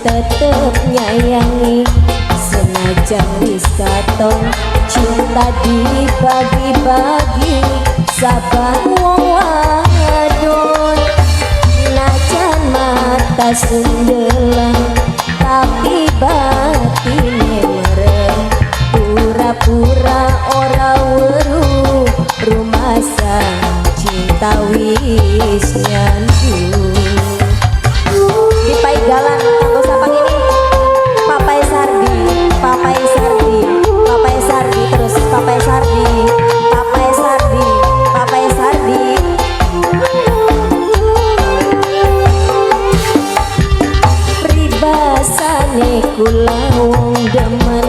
tetep nyayangi senajan wis katon cinta dibagi-bagi sabar wong wadon najan mata sundelang tapi batine merem pura-pura ora weruh rumasa cinta wis nyandu di Paigalan kanggo sapa ini Papai Sardi Papai Sardi Papai Sardi terus Papai Sardi Papai Sardi Papai Sardi pribasane kula wong demen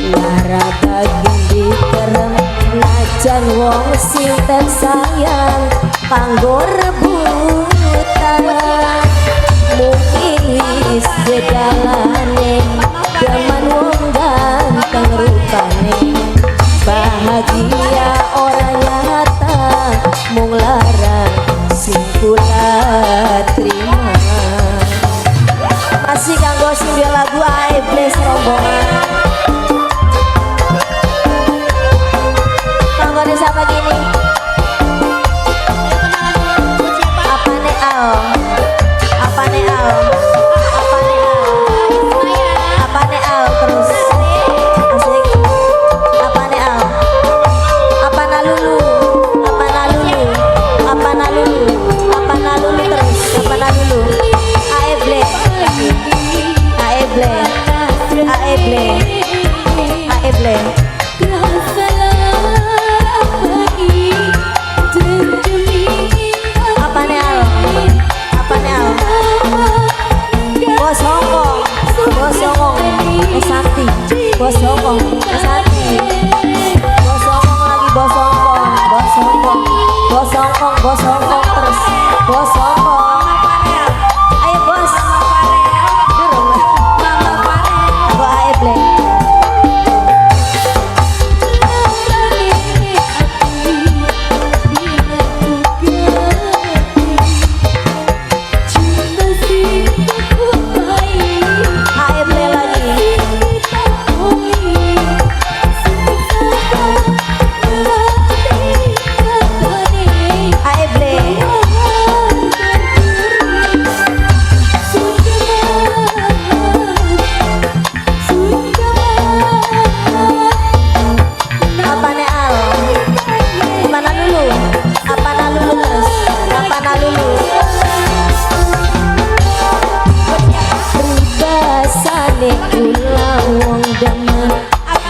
lara bagian dikerem najan wong sinten sayang kanggo rebutan mungkin wis bedalane demen wong ganteng rupane bahagia ora nyata mung lara sing kula terima masih kanggo sing lagu Ae Bless rombongan kanggo siapa gini apane Al apane Al apane Al apane Al terus asik apane Al apana lulu apana lulu apana lulu apana lulu terus apana lulu Aeble Aeble Aeble Aeble apane Al apane Al Bos Hongkong Bos Hongkong Esanti Bos Hongkong Esanti Bos Hongkong lagi Bos Hongkong Bos Hongkong Bos Hongkong Bos Hongkong terus Bos Hongkong ayo bos durung Mama Farel gua Aeble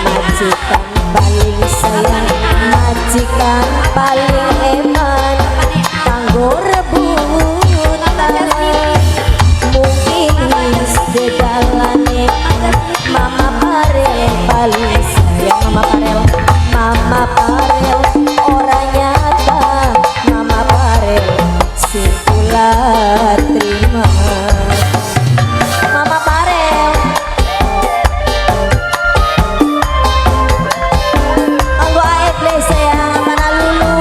majikan paling sayang majikan paling eman kanggo rebutan mungkin wis dedalane Mama Farel paling sayang Mama Farel ora nyata Mama Farel sing kula terima Mama Farel kanggo Aeble sayang apana lulu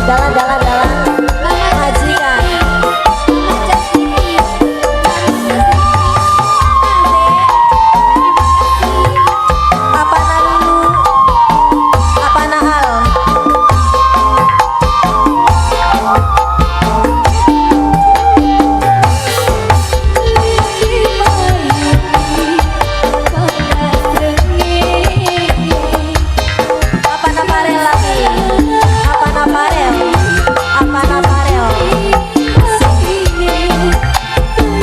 dalan majikan. Apa na lulu, apa na al. Apa na parel lagi, apa na parel, apa na parel.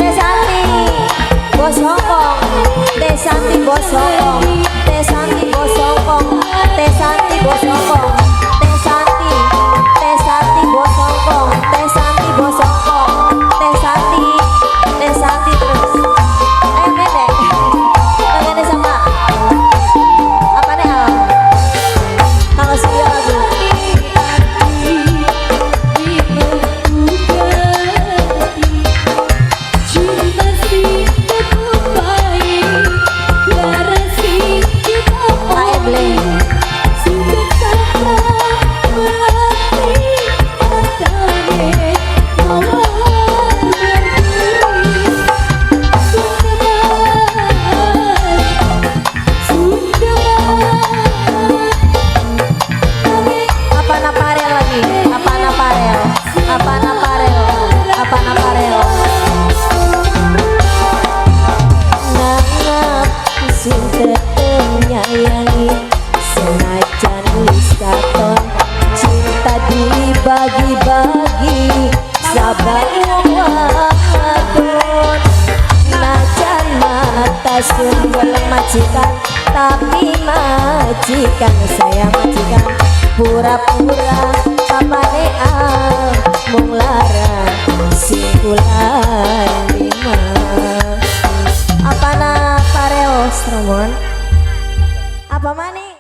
Tesanti bos Hongkong, Tesanti bos Hongkong, Tesanti bos Hongkong, Tesanti bos Hongkong, Tesanti, Tesanti bos Hongkong, Tesanti bos Hongkong, Tesanti, Tesanti terus. Nenek, tangannya sama. Apa nih Al? Kalau sudah lagu. Apa na parel lagi? Apa na parel? Apa na parel? Apa na parel? Nangap sing tetep nyayangi senajan wis katon cinta dibagi-bagi sabar wadon najan mata sumber majikan tapi majikan saya majikan pura-pura papane al mung lara singkulan lima. Apa na pareo stromon apa mani